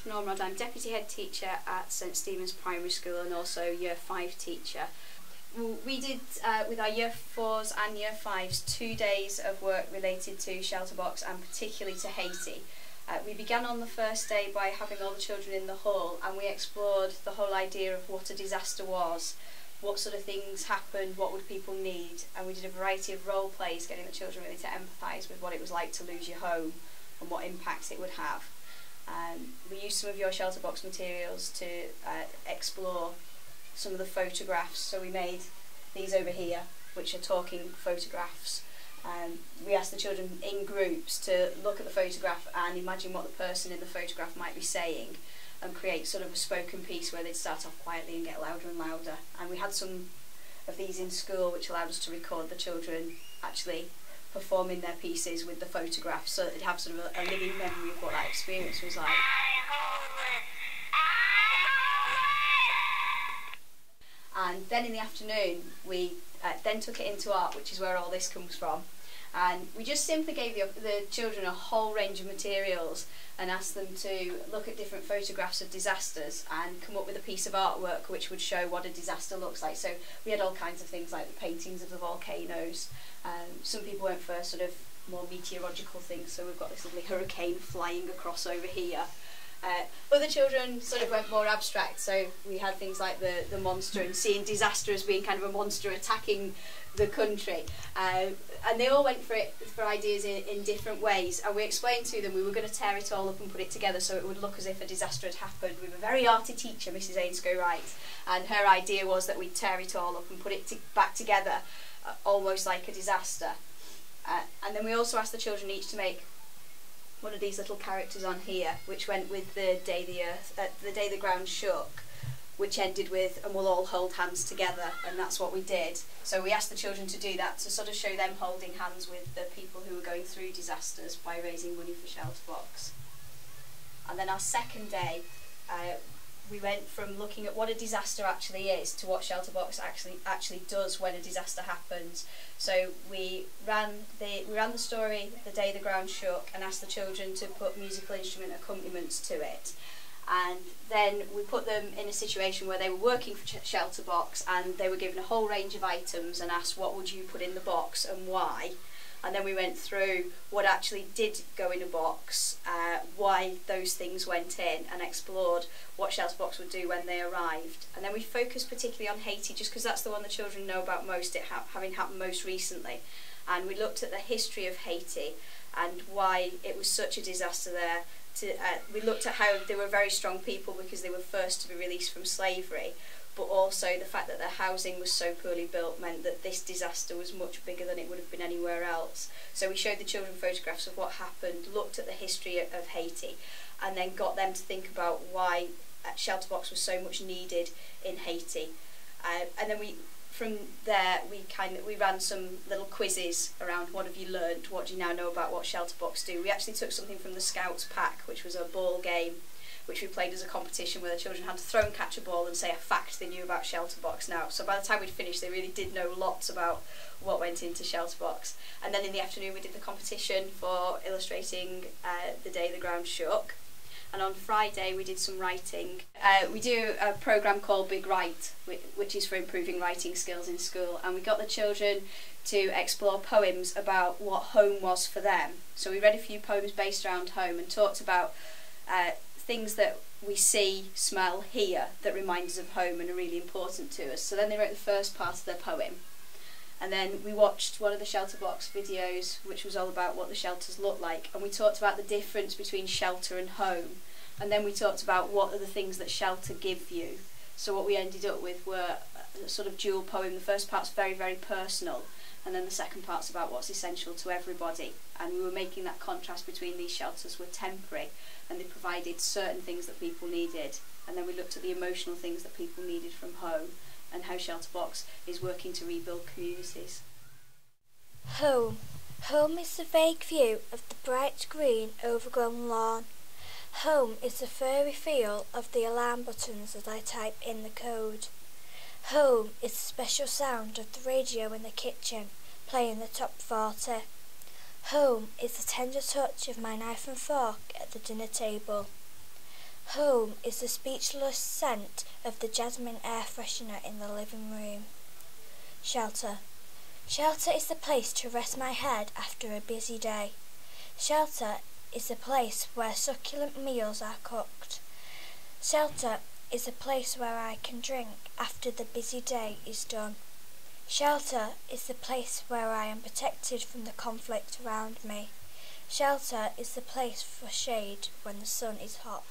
Cath Ormerod. I'm Deputy Head Teacher at St Stephen's Primary School and also Year 5 teacher. We did, with our Year 4s and Year 5s, 2 days of work related to ShelterBox and particularly to Haiti. We began on the first day by having all the children in the hall, and we explored the whole idea of what a disaster was, what sort of things happened, what would people need, and we did a variety of role plays, getting the children really to empathise with what it was like to lose your home and what impacts it would have. We used some of your ShelterBox materials to explore some of the photographs, so we made these over here, which are talking photographs. We asked the children in groups to look at the photograph and imagine what the person in the photograph might be saying, and create sort of a spoken piece where they'd start off quietly and get louder and louder. And we had some of these in school, which allowed us to record the children actually performing their pieces with the photographs, so that they'd have sort of a living memory of what that experience was like. And then in the afternoon we then took it into art, which is where all this comes from, and we just simply gave the children a whole range of materials and asked them to look at different photographs of disasters and come up with a piece of artwork which would show what a disaster looks like. So we had all kinds of things like the paintings of the volcanoes. Some people went for sort of more meteorological things, so we've got this lovely hurricane flying across over here. Other children sort of went more abstract, so we had things like the monster and seeing disaster as being kind of a monster attacking the country. And they all went for ideas in different ways, and we explained to them we were going to tear it all up and put it together so it would look as if a disaster had happened. We have a very arty teacher, Mrs Ainscough-Wright, and her idea was that we'd tear it all up and put it back together almost like a disaster. And then we also asked the children each to make one of these little characters on here, which went with the day the ground shook, which ended with "and we'll all hold hands together," and that's what we did. So we asked the children to do that, to sort of show them holding hands with the people who were going through disasters by raising money for ShelterBox. And then our second day, we went from looking at what a disaster actually is to what ShelterBox actually does when a disaster happens. So we ran the story "The Day the Ground Shook" and asked the children to put musical instrument accompaniments to it. And then we put them in a situation where they were working for ShelterBox, and they were given a whole range of items and asked, what would you put in the box and why? And then we went through what actually did go in a box, why those things went in, and explored what ShelterBox would do when they arrived. And then we focused particularly on Haiti, just because that's the one the children know about most, it having happened most recently. And we looked at the history of Haiti and why it was such a disaster there. We looked at how they were very strong people because they were first to be released from slavery, but also the fact that their housing was so poorly built meant that this disaster was much bigger than it would have been anywhere else. So we showed the children photographs of what happened, looked at the history of Haiti, and then got them to think about why ShelterBox was so much needed in Haiti. And then from there we ran some little quizzes around what have you learned, what do you now know about what ShelterBox do. We actually took something from the Scouts pack, which was a ball game, which we played as a competition where the children had to throw and catch a ball and say a fact they knew about ShelterBox now. So by the time we'd finished, they really did know lots about what went into ShelterBox. And then in the afternoon we did the competition for illustrating The Day the Ground Shook. And on Friday we did some writing. We do a programme called Big Write, which is for improving writing skills in school, and we got the children to explore poems about what home was for them. So we read a few poems based around home and talked about things that we see, smell, hear that remind us of home and are really important to us. So then they wrote the first part of their poem, and then we watched one of the ShelterBox videos which was all about what the shelters look like, and we talked about the difference between shelter and home, and then we talked about what are the things that shelter give you. So what we ended up with were a sort of dual poem. The first part's very, very personal, and then the second part's about what's essential to everybody, and we were making that contrast between these shelters were temporary and they provided certain things that people needed, and then we looked at the emotional things that people needed from home and how ShelterBox is working to rebuild communities. Home. Home is the vague view of the bright green overgrown lawn. Home is the furry feel of the alarm buttons as I type in the code. Home is the special sound of the radio in the kitchen, playing the top 40. Home is the tender touch of my knife and fork at the dinner table. Home is the speechless scent of the jasmine air freshener in the living room. Shelter. Shelter is the place to rest my head after a busy day. Shelter is the place where succulent meals are cooked. Shelter is a place where I can drink after the busy day is done. Shelter is the place where I am protected from the conflict around me. Shelter is the place for shade when the sun is hot.